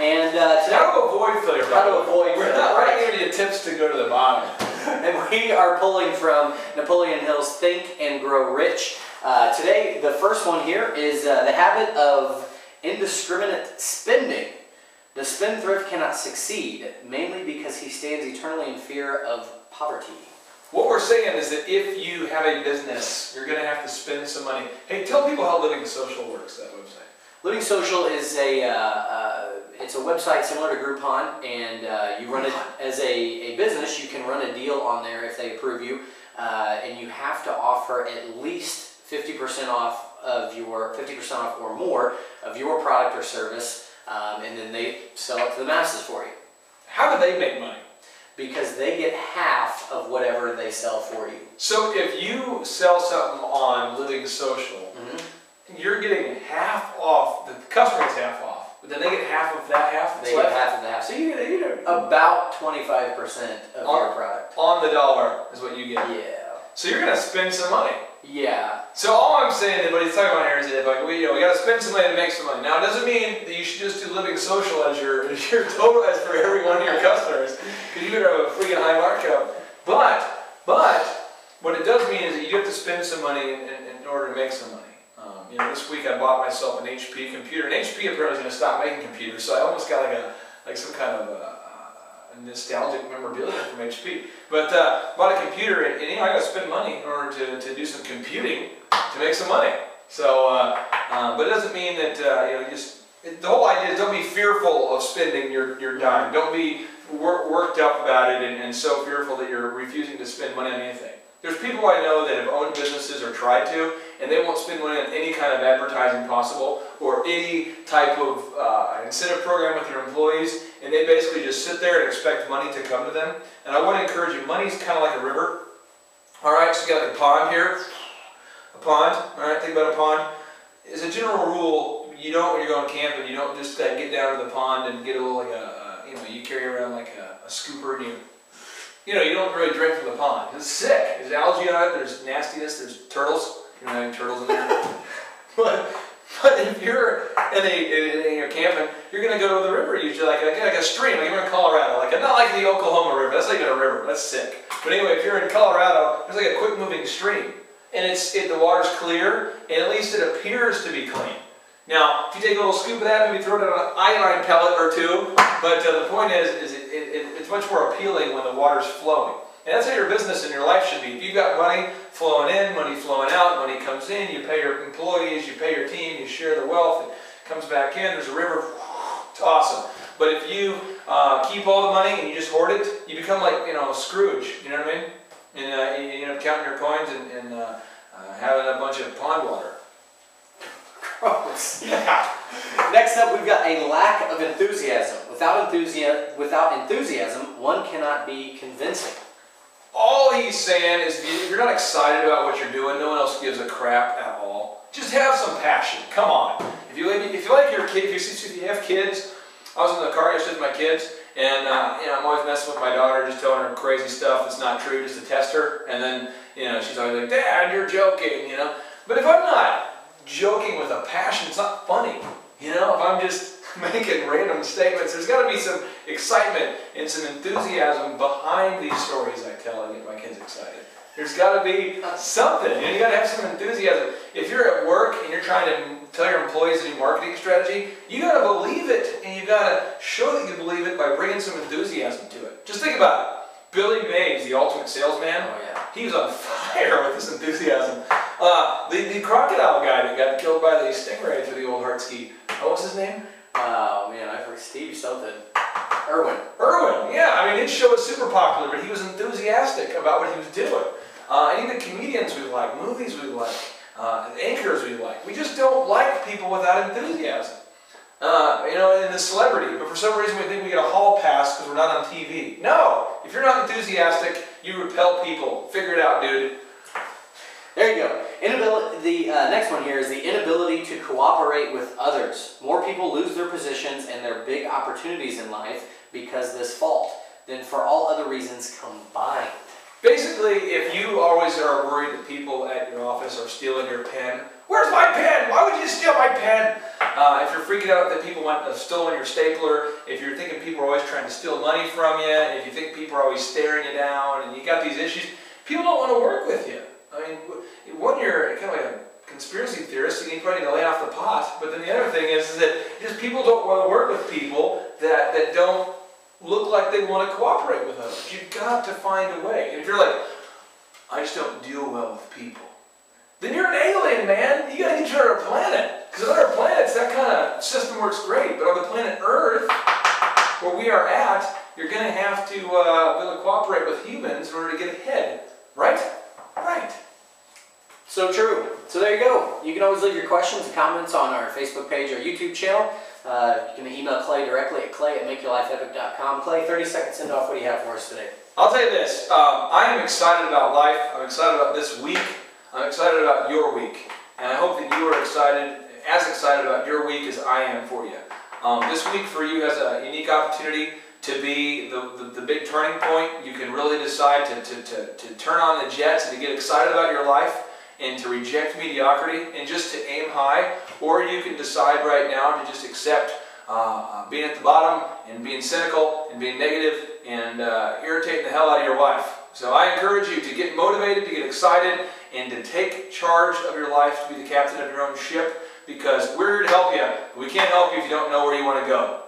And today, how to avoid failure. How to avoid We're failure. not giving you tips to go to the bottom. And we are pulling from Napoleon Hill's Think and Grow Rich. Today, the first one here is the habit of indiscriminate spending. The spendthrift cannot succeed, mainly because he stands eternally in fear of poverty. What we're saying is that if you have a business, you're going to have to spend some money. Hey, tell people how Living Social works, that website. Living Social is it's a website similar to Groupon, and you run it as a business. You can run a deal on there if they approve you, and you have to offer at least 50% off of your 50% off or more of your product or service, and then they sell it to the masses for you. How do they make money? Because they get half of whatever they sell for you. So if you sell something on Living Social, you're getting half off. The customer gets half off, but then they get half of that half. They get half of the half. So you get about 25% of your product. On the dollar is what you get. Yeah. So you're going to spend some money. Yeah. So all I'm saying, what he's talking about here is that like we got to spend some money to make some money. Now it doesn't mean that you should just do Living Social as your total as for every one of your customers, because you're gonna have a freaking high markup. But what it does mean is that you have to spend some money in order to make some money. This week I bought myself an HP computer, and HP apparently is going to stop making computers, so I almost got like some kind of a nostalgic memorabilia from HP. But bought a computer, and I got to spend money in order to do some computing to make some money. So, but it doesn't mean that the whole idea is don't be fearful of spending your dime. Don't be worked up about it and so fearful that you're refusing to spend money on anything. There's people I know that have owned businesses or tried to, and they won't spend money on any kind of advertising possible or any type of incentive program with their employees, and they basically just sit there and expect money to come to them. And I want to encourage you, money's kind of like a river. All right, so you got like a pond here, a pond. All right, think about a pond. As a general rule, you don't, when you're going camping, you don't just get down to the pond and get a little you carry around like a scooper and you don't really drink from the pond. It's sick. There's algae on it. There's nastiness. There's turtles. You're not having turtles in there. but if you're you're camping, you're gonna go to the river usually like a stream. Like you're in Colorado, not like the Oklahoma River. That's not even a river. That's sick. But anyway, if you're in Colorado, there's like a quick moving stream, and the water's clear, and at least it appears to be clean. Now, if you take a little scoop of that, maybe throw it on an iodine pellet or two. But the point is it's much more appealing when the water's flowing. And that's how your business and your life should be. If you've got money flowing in, money flowing out, money comes in, you pay your employees, you pay your team, you share the wealth, it comes back in, there's a river, it's awesome. But if you keep all the money and you just hoard it, you become like, Scrooge, you know what I mean? And you end up counting your coins and having a bunch of pond water. Gross. Yeah. Next up, we've got a lack of enthusiasm. Without enthusiasm, one cannot be convincing. All he's saying is if you're not excited about what you're doing, no one else gives a crap at all. Just have some passion. Come on. If you like your kid, if you have kids, I was in the car yesterday with my kids, and I'm always messing with my daughter, just telling her crazy stuff that's not true, just to test her. And then she's always like, "Dad, you're joking," But if I'm not joking with a passion, it's not funny. If I'm just making random statements, there's got to be some excitement and some enthusiasm behind these stories I tell and get my kids excited. There's got to be something. You got to have some enthusiasm. If you're at work and you're trying to tell your employees a new marketing strategy, you got to believe it, and you got to show that you believe it by bringing some enthusiasm to it. Just think about it. Billy Mays, the ultimate salesman, he was on fire with his enthusiasm. The crocodile guy that got killed by the stingray through the old heart ski. What was his name? Oh man, I forgot Steve something. Irwin, yeah. His show was super popular, but he was enthusiastic about what he was doing. And even comedians we like, movies we like, anchors we like. We just don't like people without enthusiasm. And the celebrity, but for some reason we think we get a hall pass because we're not on TV. No! If you're not enthusiastic, you repel people. Figure it out, dude. There you go. The next one here is the inability to cooperate with others. More people lose their positions and their big opportunities in life because of this fault than for all other reasons combined. Basically, if you always are worried that people at your office are stealing your pen, where's my pen? Why would you steal my pen? If you're freaking out that people want to steal your stapler, if you're thinking people are always trying to steal money from you, if you think people are always staring you down, and you got these issues, people don't want to work with you. I mean, one, you're kind of like a conspiracy theorist, you probably need to lay off the pot. But then the other thing is that just people don't want to work with people that don't look like they want to cooperate with others. You've got to find a way. And if you're like, I just don't deal well with people, then you're an alien, man. You got to get to another planet. Because on other planets, that kind of system works great. But on the planet Earth, where we are at, you're going to have to be able to cooperate with humans in order to get ahead. Right? Right. So true. So there you go. You can always leave your questions and comments on our Facebook page or YouTube channel. You can email Clay directly at clay@makeyourlifeepic.com. Clay, 30 seconds into off, what do you have for us today? I'll tell you this. I am excited about life. I'm excited about this week. I'm excited about your week. And I hope that you are as excited about your week as I am for you. This week for you has a unique opportunity to be the big turning point. You can really decide to turn on the jets and to get excited about your life and to reject mediocrity and just to aim high. Or you can decide right now to just accept being at the bottom and being cynical and being negative and irritating the hell out of your wife. So I encourage you to get motivated, to get excited, and to take charge of your life, to be the captain of your own ship, because we're here to help you. We can't help you if you don't know where you want to go.